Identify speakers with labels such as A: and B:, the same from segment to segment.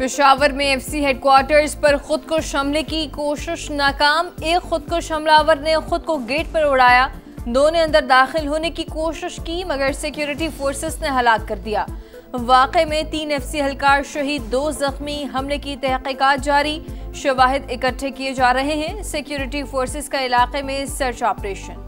A: पेशावर में FC headquarters पर खुदकुश हमले की कोशिश नाकाम। एक खुदकुश हमलावर ने खुद को गेट पर उड़ाया। दो ने अंदर दाखिल होने की कोशिश की मगर सिक्योरिटी फोर्सेस ने हलाक कर दिया। वाक़े में 3 एफसी एहलकार शहीद, 2 जख्मी। हमले की तहकीकात जारी, शवाहिद इकट्ठे किए जा रहे हैं। सिक्योरिटी फोर्सेस का इलाके में सर्च ऑपरेशन।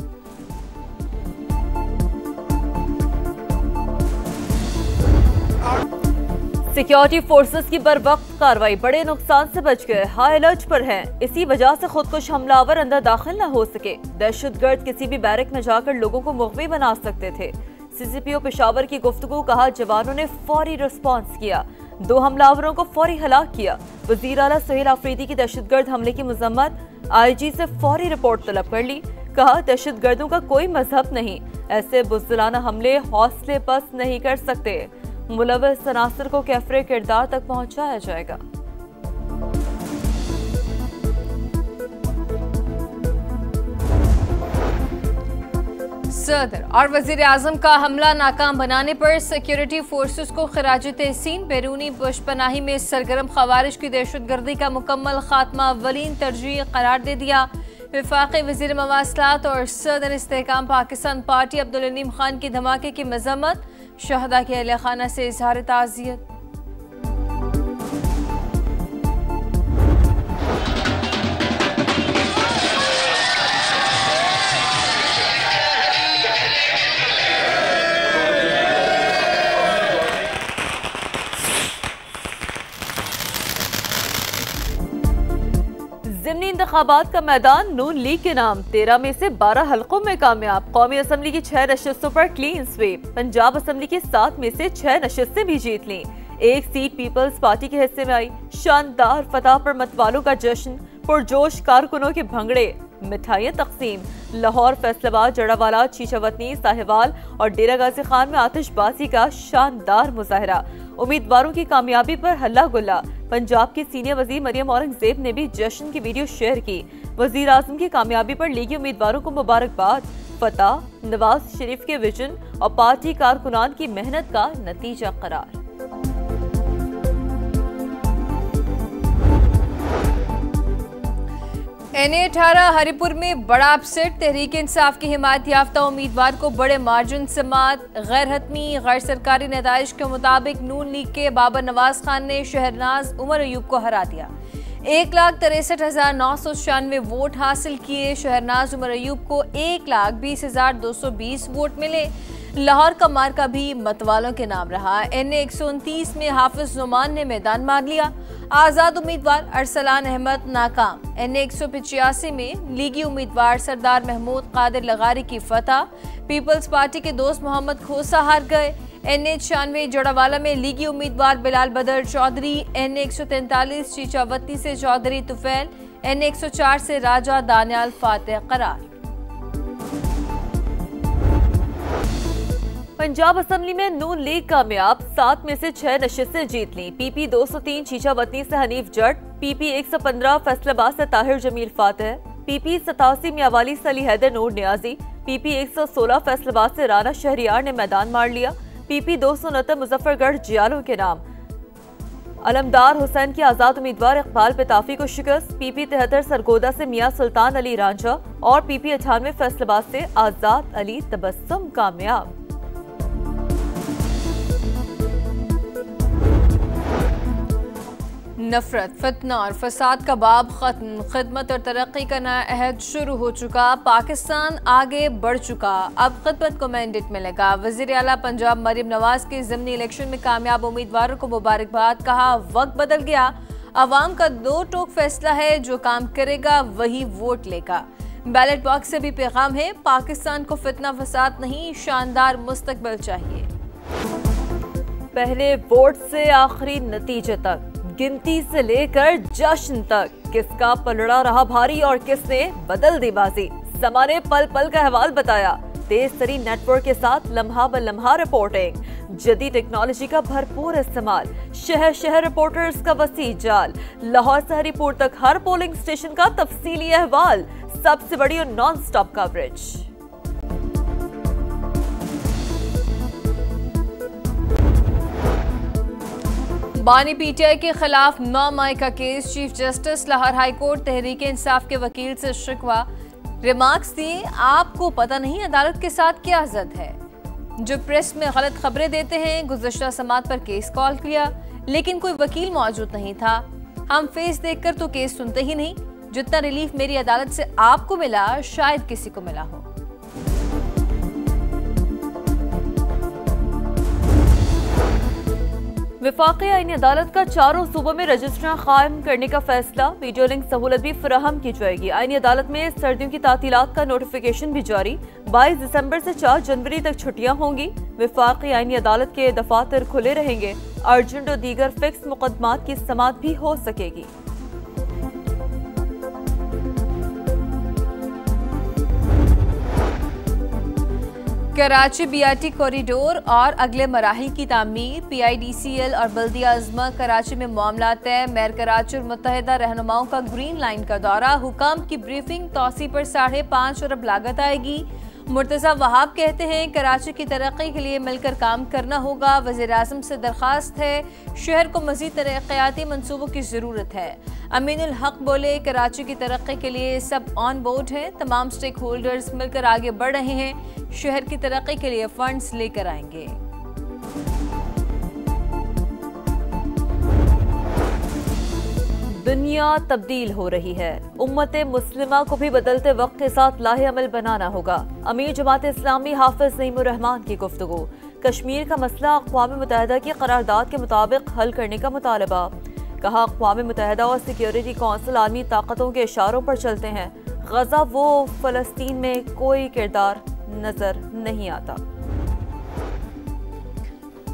B: सिक्योरिटी फोर्सेस की बरवक्त कार्रवाई, बड़े नुकसान से बच गए, हाई अलर्ट पर हैं। इसी वजह से खुदकुश हमलावर अंदर दाखिल न हो सके। दहशतगर्द किसी भी बैरक में जाकर लोगों को मुग़वी बना सकते थे। सीसीपीओ पेशावर की गुफ्तगू, कहा जवानों ने फौरी रिस्पॉन्स किया, 2 हमलावरों को फौरी हलाक किया। वज़ीर आला सुहेल आफरीदी की दहशतगर्द हमले की मजम्मत, IG से फौरी रिपोर्ट तलब कर ली। कहा दहशतगर्दों का कोई मजहब नहीं, ऐसे बुज़दिलाना हमले हौसले पस्त नहीं कर सकते। मुलव्वस अनासर को कैफरे किरदार तक पहुंचाया जाएगा।
A: सदर और वजीर आजम का हमला नाकाम बनाने पर सिक्योरिटी फोर्सेस को खराज तहसीन। बैरूनी पशपनाही में सरगर्म खवारिज की दहशतगर्दी का मुकम्मल खात्मा अव्वलीन तरजीह करार दे दिया। वफाकी वजीर मवासलात और सदर इस्तेहकाम पाकिस्तान पार्टी अब्दुल अलीम खान की धमाके की मजम्मत, शहदा के अहले खाना से इजहार ताज़ियत।
B: ज़िमनी इंतखाबात का मैदान नून लीग के नाम, 13 में से 12 हलकों में कामयाब। कौमी असम्बली की 6 नशिस्तों पर क्लीन स्वीप। पंजाब असम्बली की 7 में से 6 नशिस्तें भी जीत लीं। 1 सीट पीपल्स पार्टी के हिस्से में आई। शानदार फतह पर मतवालों का जश्न, पुरजोश कारकुनों के भंगड़े, मिठाइयाँ तकसीम। लाहौर, फैसलाबाद, जड़ावाला, चीचावतनी, साहिवाल और डेरा गाजी खान में आतिशबाजी का शानदार मुजाहरा। उम्मीदवारों की कामयाबी पर हल्ला गुल्ला। पंजाब की सीनियर वजीर मरियम औरंगजेब ने भी जश्न की वीडियो शेयर की। वजीर आजम की कामयाबी पर लीगी उम्मीदवारों को मुबारकबाद। फतह नवाज शरीफ के विजन और पार्टी कारकुनान की मेहनत का नतीजा करार।
A: NA-18 हरिपुर में बड़ा अपसेट। तहरीक इंसाफ की हिमायत याफ्ता उम्मीदवार को बड़े मार्जिन से मात। गैर हतमी गैर सरकारी नताइज के मुताबिक नून लीग के बाबर नवाज खान ने शहरनाज उमर अयूब को हरा दिया। 1,63,996 वोट हासिल किए। शहरनाज उमर अयूब को 1,20,220 वोट मिले। लाहौर का मार्का भी मतवालों के नाम रहा। NA-129 में हाफिज नुमान ने मैदान मार लिया। आजाद उम्मीदवार अरसलान अहमद नाकाम। NA-185 में लीगी उम्मीदवार सरदार महमूद कादिर लगारी की फतह। पीपल्स पार्टी के दोस्त मोहम्मद खोसा हार गए। NA-96 जड़ावाला में लीगी उम्मीदवार बिलाल बदर चौधरी। NA-143 चीचावती से चौधरी तुफैल। NA-104 से राजा दानियाल फातेह करार।
B: पंजाब असम्बली में नून लीग कामयाब, 7 में से 6 नशिस्तें जीत लीं। PP 203 चीचावतनी से हनीफ जट। PP 115 फैसलाबाद से ताहिर जमील फातेह। PP 87 मियावाली से अली हैदर नूर नियाजी। PP 116 फैसलाबाद से राना शहरियार ने मैदान मार लिया। PP 269 मुजफ्फरगढ़ जियालों के नाम। अलमदार हुसैन की आजाद उम्मीदवार इकबाल पेताफी को शिकस्त। PP 73 सरगोदा से मियां सुल्तान अली रांझा और PP 98 फैसलाबाद से आजाद अली तबस्सुम कामयाब।
A: नफरत, फितना और फसाद का बाब खत्म। खिदमत और तरक्की का नया अहद शुरू हो चुका। पाकिस्तान आगे बढ़ चुका। अब खिदमत को मैंडेट मिलेगा। वजीर आला पंजाब मरियम नवाज के ज़िमनी इलेक्शन में कामयाब उम्मीदवारों को मुबारकबाद। कहा वक्त बदल गया। अवाम का 2 टोक फैसला है, जो काम करेगा वही वोट लेगा। बैलेट बॉक्स से भी पैगाम है, पाकिस्तान को फितना फसाद नहीं, शानदार मुस्तकबिल चाहिए।
B: पहले वोट से आखिरी नतीजे तक, गिनती से लेकर जश्न तक, किसका पलड़ा रहा भारी और किसने बदल दी बाजी। समा ने पल पल का अहवाल बताया। तेज तरीन नेटवर्क के साथ लम्हा ब लम्हा रिपोर्टिंग, जदीद टेक्नोलॉजी का भरपूर इस्तेमाल, शहर शहर रिपोर्टर्स का वसी जाल, लाहौर से हरिपुर तक हर पोलिंग स्टेशन का तफसीली अहवाल, सबसे बड़ी और नॉन स्टॉप कवरेज।
A: बानी पीटीआई के खिलाफ 9 मई का case. Chief justice Lahore high court Tehreek Insaf के वकील से शिकवा। रिमार्क्स दिए, आपको पता नहीं अदालत के साथ क्या जद है। जो प्रेस में गलत खबरें देते हैं, गुज़श्ता समात पर केस कॉल किया लेकिन कोई वकील मौजूद नहीं था। हम फेस देखकर तो केस सुनते ही नहीं। जितना रिलीफ मेरी अदालत से आपको मिला शायद किसी को मिला हो।
B: वफाकी आईनी अदालत का चारों सूबों में रजिस्ट्रार कायम करने का फैसला। वीडियो लिंक सहूलत भी फराहम की जाएगी। आईनी अदालत में सर्दियों की तातीलात का नोटिफिकेशन भी जारी। 22 दिसंबर से 4 जनवरी तक छुट्टियां होंगी। वफाकी आईनी अदालत के दफातर खुले रहेंगे। अर्जेंट और दीगर फिक्स मुकदमात की समाअत भी हो सकेगी।
A: कराची बीआरटी कॉरिडोर और अगले मराहिल की तामीर। PIDCL और बल्दिया अज़मा कराची में मामला तय। मेयर कराची और मुत्तहिदा रहनुमाओं का ग्रीन लाइन का दौरा। हुकाम की ब्रीफिंग। तौसी पर 5.5 अरब लागत आएगी। मुर्तज़ा वहाब कहते हैं कराची की तरक्की के लिए मिलकर काम करना होगा। वज़ीर आज़म से दरख्वास्त है, शहर को मज़ीद तरक्याती मंसूबों की ज़रूरत है। अमीनुल हक बोले, कराची की तरक्की के लिए सब ऑन बोर्ड हैं। तमाम स्टेक होल्डर्स मिलकर आगे बढ़ रहे हैं। शहर की तरक्की के लिए फंड्स लेकर आएंगे।
B: दुनिया तब्दील हो रही है। उम्मत मुस्लिमा को भी बदलते वक्त के साथ लाहे अमल बनाना होगा। अमीर जमात इस्लामी हाफिज नईमुर रहमान की गुफ्तगू। कश्मीर का मसला अक़वाम मुत्तहिदा की करारदाद के मुताबिक हल करने का मुतालबा। कहा, अक़वाम मुत्तहिदा और सिक्योरिटी कौंसिल आलमी ताकतों के इशारों पर चलते हैं। गजा वो फ़लस्तीन में कोई किरदार नजर नहीं आता।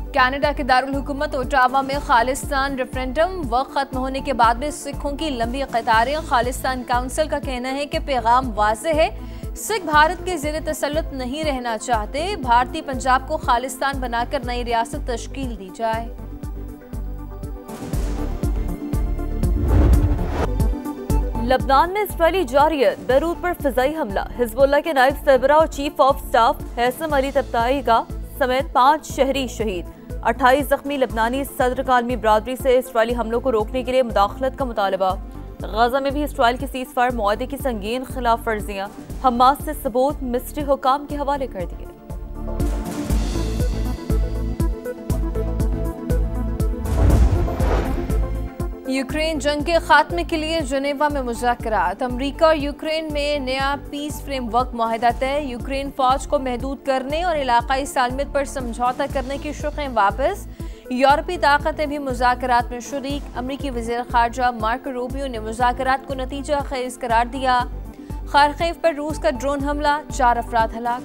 A: कनाडा के दारुल हुकूमत ओटावा में खालिस्तान रेफरेंडम। वक्त खत्म होने के बाद भी सिखों की लंबी कतारें। खालिस्तान काउंसिल का कहना है कि पैगाम वाज़ेह है, सिख भारत के ज़ेर तसल्लुत नहीं रहना चाहते। भारतीय पंजाब को खालिस्तान बनाकर नई रियासत तश्कील दी जाए।
B: लबनान में इसराइली जारियत। बैरूत पर फिजाई हमला। हिजबुल्लाह के नायब सरबराह और chief of staff Haytham Ali Tabatabai का समेत 5 शहरी शहीद। 28 जख्मी। लबनानी सदर का आलमी बरादरी से इसराइली हमलों को रोकने के लिए मुदाखलत का मुतालबा। गजा में भी इसराइल के सीज़फायर मुआहदे की संगीन खिलाफ वर्जियाँ। हमास से सबूत मिस्री हुकाम के हवाले कर दिए।
A: यूक्रेन जंग के खात्मे के लिए जनेवा में मुज़ाकरात। अमरीका और यूक्रेन में नया पीस फ्रेमवर्क मुआहदा तय। यूक्रेन फौज को महदूद करने और इलाकाई सालमियत पर समझौता करने की शुक़ें वापस। यूरोपीय ताकतें भी मुज़ाकरात में शरीक। अमरीकी वज़ीर ख़ारजा मार्को रूबियो ने मुज़ाकरात को नतीजा खेज़ करार दिया। खारकीव पर रूस का ड्रोन हमला, 4 अफराद हलाक।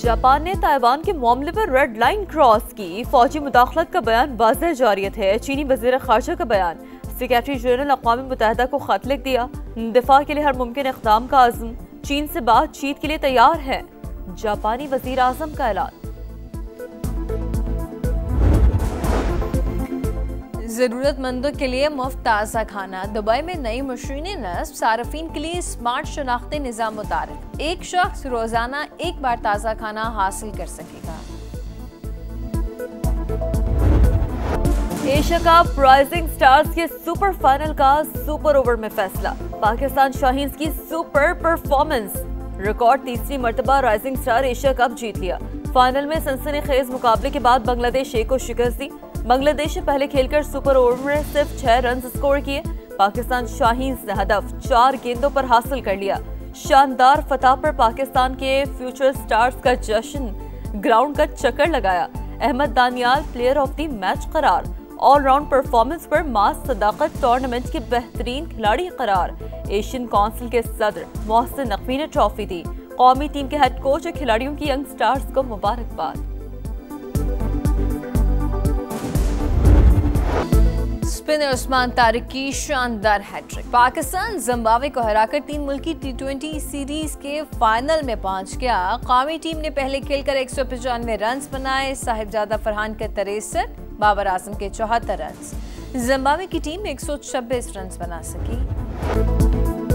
B: जापान ने ताइवान के मामले पर रेड लाइन क्रॉस की। फौजी मुदाखलत का बयान वाज़ेह जारियत है। चीनी वज़ीर ख़ारजा का बयान। सेक्रेटरी जनरल अक़वाम मुत्तहिदा को खत लिख दिया। दिफा के लिए हर मुमकिन इक़दाम का अज़्म। चीन से बातचीत के लिए तैयार है। जापानी वज़ीर आज़म का ऐलान।
A: ज़रूरतमंदों के लिए मुफ्त ताज़ा खाना। दुबई में नई मशीनें नस्ब। सार्फिन के लिए स्मार्ट शनाख्ती निज़ाम मुतारिफ। एक शख्स रोजाना एक बार ताज़ा खाना हासिल कर सकेगा।
B: एशिया कप राइजिंग स्टार्स के सुपर फाइनल का सुपर ओवर में फैसला। पाकिस्तान शाहीन्स की सुपर परफॉर्मेंस। रिकॉर्ड तीसरी मर्तबा राइजिंग स्टार एशिया कप जीत लिया। फाइनल में सनसनीखेज मुकाबले के बाद बांग्लादेश ए को शिकस्त दी। बांग्लादेश ने पहले खेलकर सुपर ओवर में सिर्फ 6 रन स्कोर किए। पाकिस्तान शाहीन्स ने हदफ 4 गेंदों पर हासिल कर लिया। शानदार फतह पर पाकिस्तान के फ्यूचर स्टार्स का जश्न। ग्राउंड का चक्कर लगाया। Ahmed Daniyal player of the match करार। ऑलराउंड परफॉर्मेंस पर मास सदाकत टूर्नामेंट के बेहतरीन खिलाड़ी करार। एशियन काउंसिल के सदर मोहसिन नकवी ने ट्रॉफी दी। कौमी टीम के हेड कोच और खिलाड़ियों की यंग स्टार्स को मुबारकबाद।
A: स्पिनर उस्मान तारिक की शानदार हैट्रिक। पाकिस्तान जिम्बाब्वे को हराकर 3 मुल्की T20 सीरीज के फाइनल में पहुंच गया। कौमी टीम ने पहले खेलकर 195 रन बनाए। साहिबजादा फरहान के 63, बाबर आजम के 74 रन। जिम्बाब्वे की टीम 126 रन बना सकी।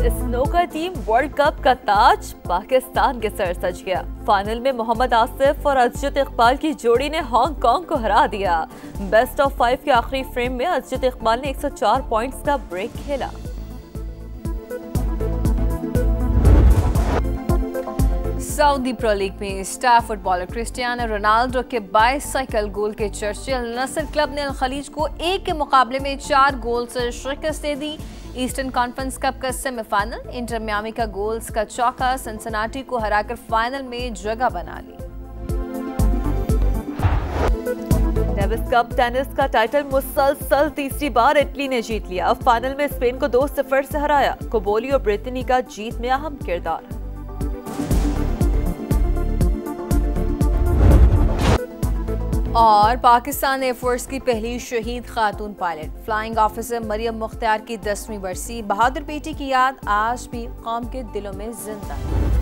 B: स्नूकर टीम वर्ल्ड कप का ताज पाकिस्तान के सर सज गया। फाइनल में मोहम्मद आसिफ और अजजत इकबाल की जोड़ी ने हांगकांग को हरा दिया। बेस्ट ऑफ 5 के आखिरी फ्रेम में अजजत इकबाल ने 104 पॉइंट्स का ब्रेक खेला।
A: सऊदी प्रो लीग में स्टार फुटबॉलर क्रिस्टियानो रोनाल्डो के बाइसाइकिल गोल के चर्चे अल नसर क्लब ने अल खलीज को 1 के मुकाबले में 4 गोल से शिकस्त दे दी। ईस्टर्न कॉन्फ्रेंस कप का सेमीफाइनल इंटर मियामी का गोल्स का चौका सिनसिनाटी को हराकर फाइनल में जगह बना ली।
B: डेविस कप टेनिस का टाइटल मुसलसल तीसरी बार इटली ने जीत लिया। फाइनल में स्पेन को 2-0 से हराया। कोबोली और ब्रिटनी का जीत में अहम किरदार।
A: और पाकिस्तान एयरफोर्स की पहली शहीद खातून pilot flying officer Maryam Mukhtar की 10वीं बरसी। बहादुर बेटी की याद आज भी कौम के दिलों में जिंदा है।